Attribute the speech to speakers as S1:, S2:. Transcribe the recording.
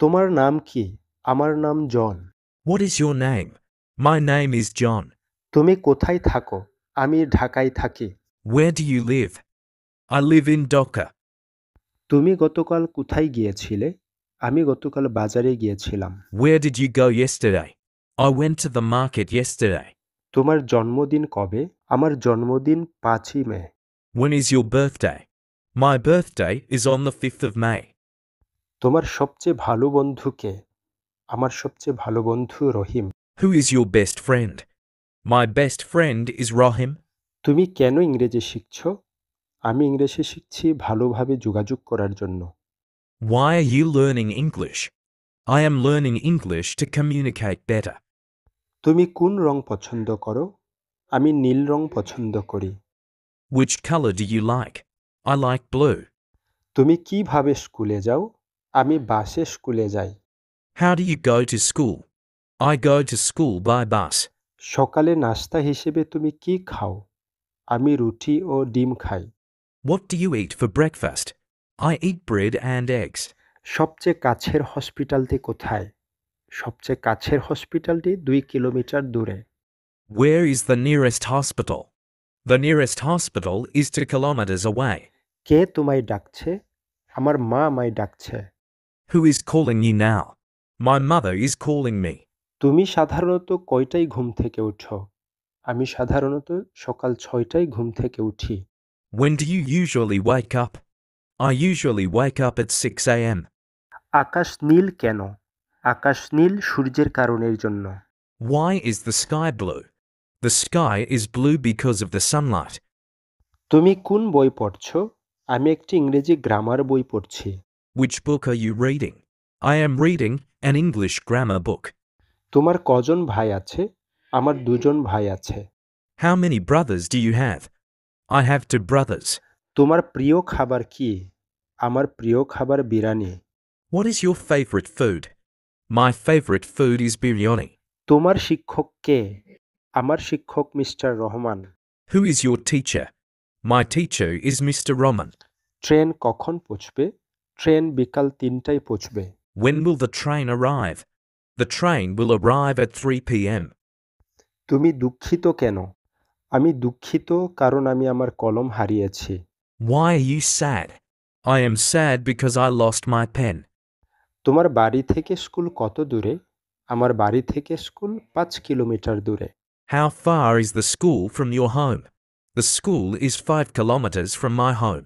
S1: তোমার নাম কি? আমার নাম জন।
S2: What is your name? My name is John.
S1: তুমি কোথায় থাকো? আমি ঢাকায় থাকি।
S2: Where do you live? I live in Dhaka.
S1: তুমি গতকাল কোথায় গিয়েছিলে? আমি গতকাল বাজারে গিয়েছিলাম।
S2: Where did you go yesterday? I went to the market yesterday.
S1: তোমার জন্মদিন কবে? আমার জন্মদিন 5ই মে।
S2: When is your birthday? My birthday is on the 5th of May.
S1: তোমার সবচেয়ে ভালো বন্ধু কে? আমার সবচেয়ে ভালো বন্ধু রহিম।
S2: Who is your best friend? My best friend is Rahim.
S1: তুমি কেন ইংরেজি শিখছো? আমি ইংরেজি শিখছি ভালোভাবে যোগাযোগ করার জন্য।
S2: Why are you learning English? I am learning English to communicate better.
S1: তুমি কোন রং পছন্দ করো? আমি নীল রং পছন্দ করি।
S2: Which color do you like? I like blue.
S1: তুমি কিভাবে স্কুলে যাও? আমি বাসে স্কুলে যাই।
S2: How do you go to school? I go to school by bus.
S1: সকালে নাস্তা হিসেবে তুমি কি খাও? আমি রুটি ও ডিম খাই।
S2: What do you eat for breakfast? I eat bread and eggs.
S1: সবচেয়ে কাছের হসপিটালটি কোথায়? সবচেয়ে কাছের হসপিটালটি 2 কিলোমিটার দূরে।
S2: Where is the nearest hospital? The nearest hospital is 2 kilometers away.
S1: কে তোমায় ডাকছে? আমার মা আমায় ডাকছে।
S2: Who is calling you now? My mother is calling me.
S1: তুমি সাধারণত কয়টায় ঘুম থেকে ওঠো? আমি সাধারণত সকাল 6টায় ঘুম থেকে উঠি।
S2: When do you usually wake up? I usually wake up at 6 a.m.
S1: আকাশ নীল কেন? আকাশ নীল সূর্যের কারণের জন্য।
S2: Why is the sky blue? The sky is blue because of the sunlight.
S1: তুমি কোন বই পড়ছো? আমি একটি ইংরেজি গ্রামার বই পড়ছি।
S2: Which book are you reading? I am reading an English grammar book.
S1: তোমার কজন ভাই আছে? আমার 2 জন ভাই আছে।
S2: How many brothers do you have? I have 2 brothers.
S1: তোমার প্রিয় খাবার কি? আমার প্রিয় খাবার biryani.
S2: What is your favorite food? My favorite food is biryani.
S1: তোমার শিক্ষক কে? আমার শিক্ষক mister Rahman.
S2: Who is your teacher? My teacher is Mr. Roman.
S1: Train কখন পৌঁছবে? ট্রেন বিকাল 3টায় পৌঁছবে।
S2: When will the train arrive? The train will arrive at 3 p.m.
S1: তুমি দুঃখিত কেন? আমি দুঃখিত কারণ আমি আমার কলম হারিয়েছি।
S2: Why are you sad? I am sad because I lost my pen.
S1: তোমার বাড়ি থেকে স্কুল কত দূরে? আমার বাড়ি থেকে স্কুল 5 কিলোমিটার দূরে।
S2: How far is the school from your home? The school is 5 kilometers from my home.